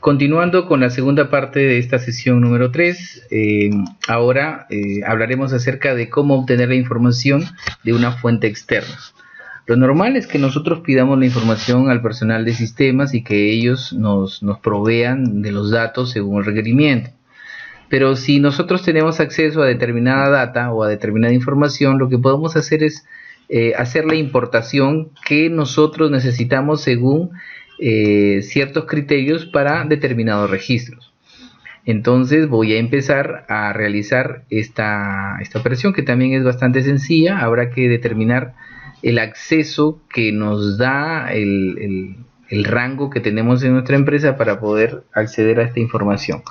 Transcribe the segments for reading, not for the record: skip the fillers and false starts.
Continuando con la segunda parte de esta sesión número 3, ahora hablaremos acerca de cómo obtener la información de una fuente externa. Lo normal es que nosotros pidamos la información al personal de sistemas y que ellos nos provean de los datos según el requerimiento. Pero si nosotros tenemos acceso a determinada data o a determinada información, lo que podemos hacer es hacer la importación que nosotros necesitamos según ciertos criterios para determinados registros. Entonces voy a empezar a realizar esta operación, que también es bastante sencilla. Habrá que determinar el acceso que nos da el rango que tenemos en nuestra empresa para poder acceder a esta información.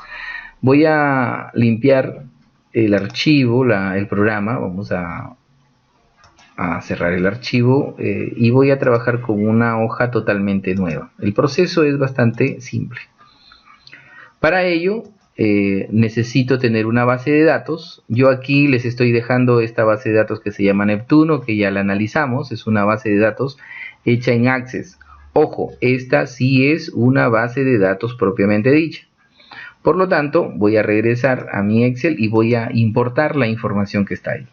Voy a limpiar el archivo, el programa. Vamos a cerrar el archivo y voy a trabajar con una hoja totalmente nueva. El proceso es bastante simple. Para ello necesito tener una base de datos. Yo aquí les estoy dejando esta base de datos que se llama Neptuno, que ya la analizamos. Es una base de datos hecha en Access. Ojo, esta sí es una base de datos propiamente dicha. Por lo tanto, voy a regresar a mi Excel y voy a importar la información que está ahí.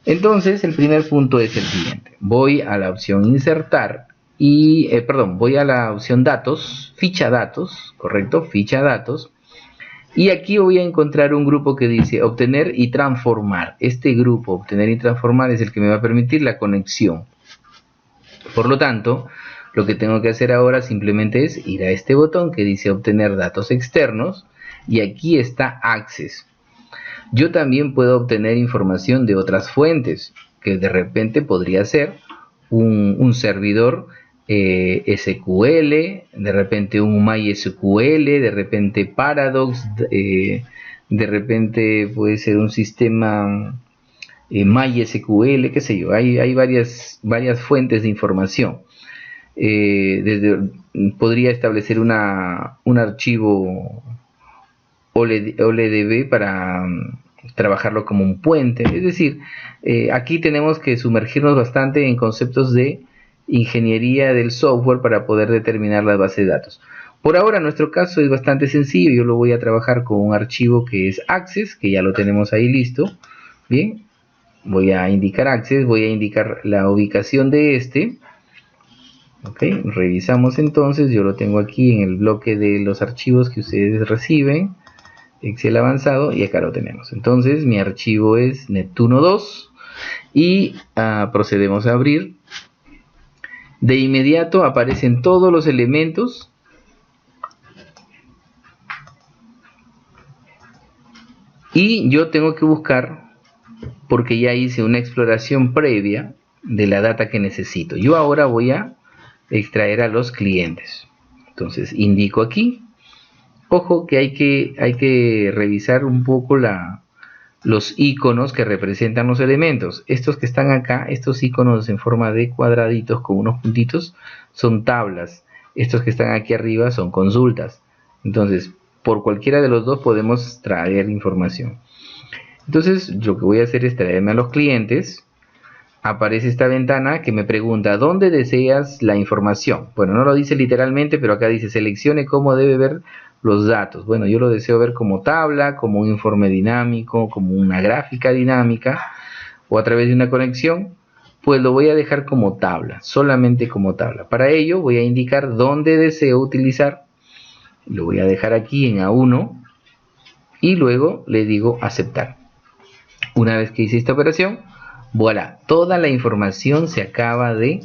Entonces, el primer punto es el siguiente. Voy a la opción insertar y, voy a la opción datos, ficha datos, correcto, ficha datos. Y aquí voy a encontrar un grupo que dice obtener y transformar. Este grupo, obtener y transformar, es el que me va a permitir la conexión. Por lo tanto, lo que tengo que hacer ahora simplemente es ir a este botón que dice obtener datos externos y aquí está Access. Yo también puedo obtener información de otras fuentes, que de repente podría ser un servidor SQL, de repente un MySQL, de repente Paradox, de repente puede ser un sistema MySQL, qué sé yo. Hay varias fuentes de información. Podría establecer un archivo OLEDB para trabajarlo como un puente. Es decir, aquí tenemos que sumergirnos bastante en conceptos de ingeniería del software para poder determinar las bases de datos. Por ahora nuestro caso es bastante sencillo. Yo lo voy a trabajar con un archivo que es Access, que ya lo tenemos ahí listo. Bien, voy a indicar Access, voy a indicar la ubicación de este. Ok, revisamos entonces. Yo lo tengo aquí en el bloque de los archivos que ustedes reciben, Excel avanzado, y acá lo tenemos. Entonces mi archivo es Neptuno 2 y procedemos a abrir. De inmediato aparecen todos los elementos y yo tengo que buscar, porque ya hice una exploración previa de la data que necesito. Yo ahora voy a extraer a los clientes. Entonces indico aquí. Ojo que hay que revisar un poco los iconos que representan los elementos. Estos que están acá, estos iconos en forma de cuadraditos con unos puntitos, son tablas. Estos que están aquí arriba son consultas. Entonces, por cualquiera de los dos podemos traer información. Entonces, lo que voy a hacer es traerme a los clientes. Aparece esta ventana que me pregunta ¿dónde deseas la información? Bueno, no lo dice literalmente, pero acá dice seleccione cómo debe ver los datos. Bueno, yo lo deseo ver como tabla, como un informe dinámico, como una gráfica dinámica o a través de una conexión. Pues lo voy a dejar como tabla, solamente como tabla. Para ello voy a indicar dónde deseo utilizar. Lo voy a dejar aquí en A1 y luego le digo aceptar. Una vez que hice esta operación, voilà, toda la información se acaba de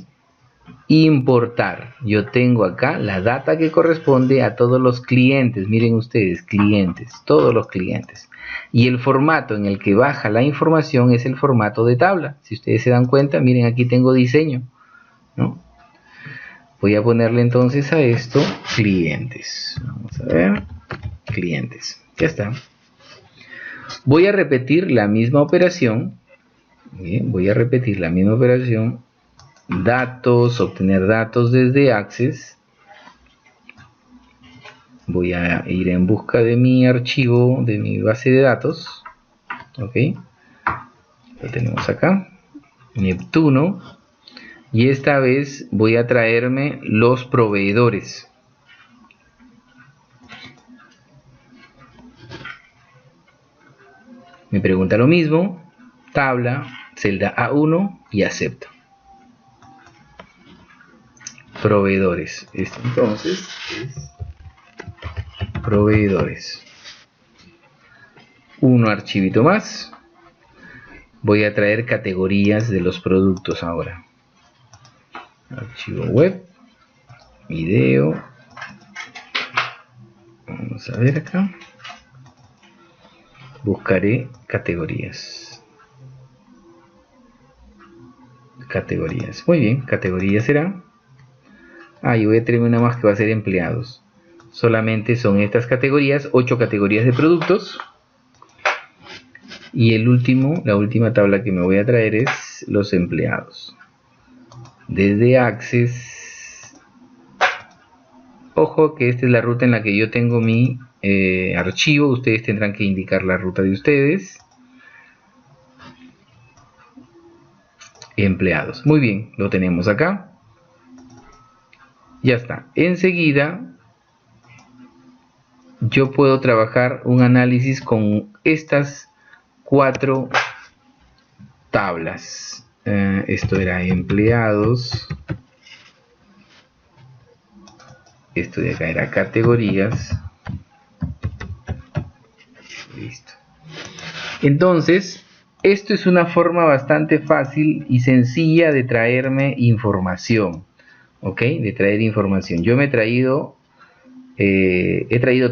importar. Yo tengo acá la data que corresponde a todos los clientes. Miren ustedes, clientes, todos los clientes. Y el formato en el que baja la información es el formato de tabla. Si ustedes se dan cuenta, miren, aquí tengo diseño, ¿no? Voy a ponerle entonces a esto clientes. Vamos a ver, clientes. Ya está. Voy a repetir la misma operación. Bien, voy a repetir la misma operación. Datos, obtener datos desde Access. Voy a ir en busca de mi archivo, de mi base de datos. Ok, lo tenemos acá, Neptuno. Y esta vez voy a traerme los proveedores. Me pregunta lo mismo, tabla, celda A1 y acepto. Proveedores. Esto entonces es proveedores. Un archivito más. Voy a traer categorías de los productos ahora. Archivo web, video. Vamos a ver acá. Buscaré categorías. Categorías. Muy bien, categorías será. Y voy a tener una más que va a ser empleados. Solamente son estas categorías, 8 categorías de productos. Y la última tabla que me voy a traer es los empleados. Desde Access. Ojo que esta es la ruta en la que yo tengo mi archivo. Ustedes tendrán que indicar la ruta de ustedes. Empleados. Muy bien, lo tenemos acá. Ya está. Enseguida yo puedo trabajar un análisis con estas 4 tablas. Esto era empleados. Esto de acá era categorías. Listo. Entonces, esto es una forma bastante fácil y sencilla de traerme información. ¿Ok? De traer información. Yo me he traído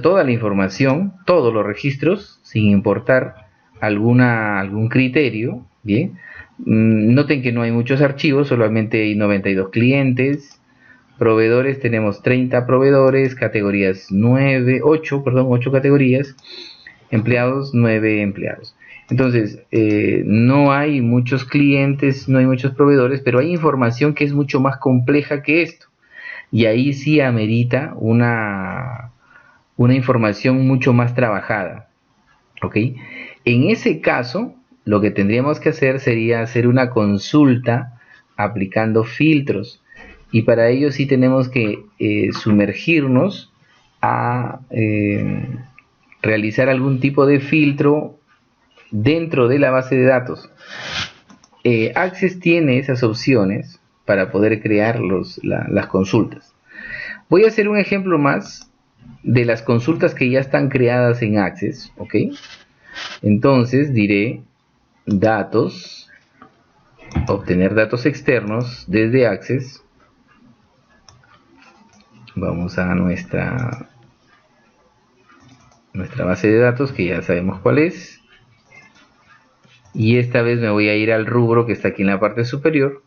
toda la información, todos los registros, sin importar algún criterio. Bien. Noten que no hay muchos archivos, solamente hay 92 clientes. Proveedores, tenemos 30 proveedores, categorías 8 categorías, empleados 9 empleados. Entonces, no hay muchos clientes, no hay muchos proveedores, pero hay información que es mucho más compleja que esto. Y ahí sí amerita una información mucho más trabajada. ¿Ok? En ese caso, lo que tendríamos que hacer sería hacer una consulta aplicando filtros. Y para ello sí tenemos que sumergirnos a realizar algún tipo de filtro dentro de la base de datos. Access tiene esas opciones para poder crear las consultas. Voy a hacer un ejemplo más de las consultas que ya están creadas en Access. ¿Ok? Entonces diré datos, obtener datos externos desde Access. Vamos a nuestra base de datos, que ya sabemos cuál es. Y esta vez me voy a ir al rubro que está aquí en la parte superior.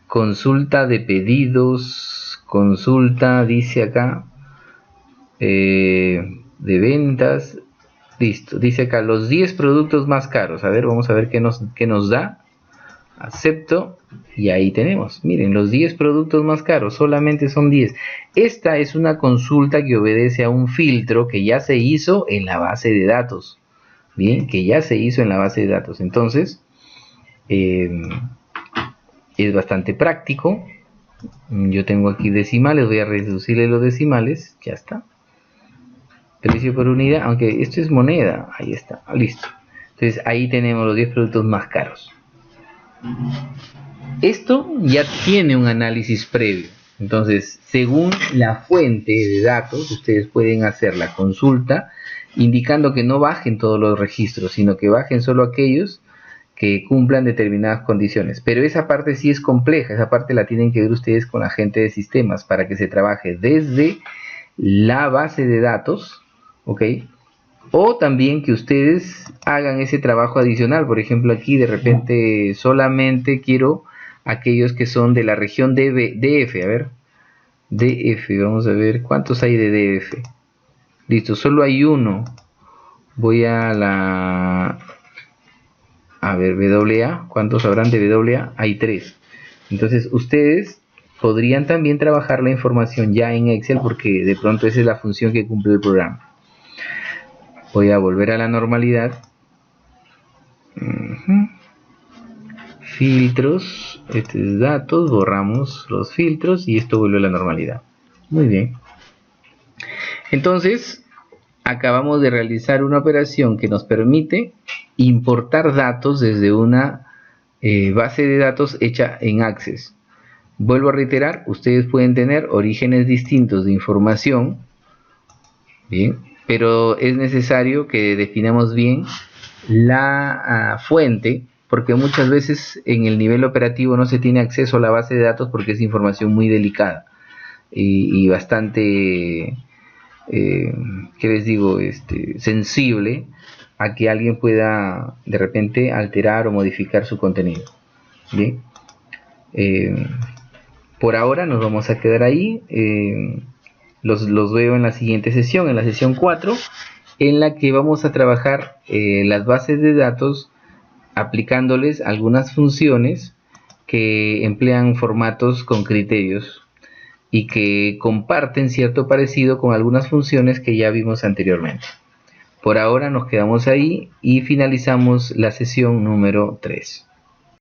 Consulta de pedidos. Consulta, dice acá, de ventas. Listo, dice acá los 10 productos más caros. A ver, vamos a ver qué nos da. Acepto. Y ahí tenemos, miren, los 10 productos más caros, solamente son 10. Esta es una consulta que obedece a un filtro que ya se hizo en la base de datos. Bien, que ya se hizo en la base de datos. Entonces, es bastante práctico. Yo tengo aquí decimales, voy a reducirle los decimales, ya está. Precio por unidad, aunque esto es moneda, ahí está, listo. Entonces, ahí tenemos los 10 productos más caros. Esto ya tiene un análisis previo. Entonces, según la fuente de datos, ustedes pueden hacer la consulta indicando que no bajen todos los registros, sino que bajen solo aquellos que cumplan determinadas condiciones. Pero esa parte sí es compleja, esa parte la tienen que ver ustedes con la gente de sistemas para que se trabaje desde la base de datos, ¿ok? O también que ustedes hagan ese trabajo adicional. Por ejemplo, aquí de repente solamente quiero aquellos que son de la región DF. A ver, DF, vamos a ver cuántos hay de DF. Listo, solo hay uno. Voy a ver, WA. ¿Cuántos habrán de WA? Hay 3. Entonces ustedes podrían también trabajar la información ya en Excel, porque de pronto esa es la función que cumple el programa. Voy a volver a la normalidad. Filtros, este es datos, borramos los filtros y esto vuelve a la normalidad. Muy bien. Entonces, acabamos de realizar una operación que nos permite importar datos desde una base de datos hecha en Access. Vuelvo a reiterar, ustedes pueden tener orígenes distintos de información, bien, pero es necesario que definamos bien la fuente, porque muchas veces en el nivel operativo no se tiene acceso a la base de datos porque es información muy delicada y bastante, ¿qué les digo?, sensible a que alguien pueda de repente alterar o modificar su contenido. Bien, por ahora nos vamos a quedar ahí. Los veo en la siguiente sesión, en la sesión 4, en la que vamos a trabajar las bases de datos aplicándoles algunas funciones que emplean formatos con criterios y que comparten cierto parecido con algunas funciones que ya vimos anteriormente. Por ahora nos quedamos ahí y finalizamos la sesión número 3.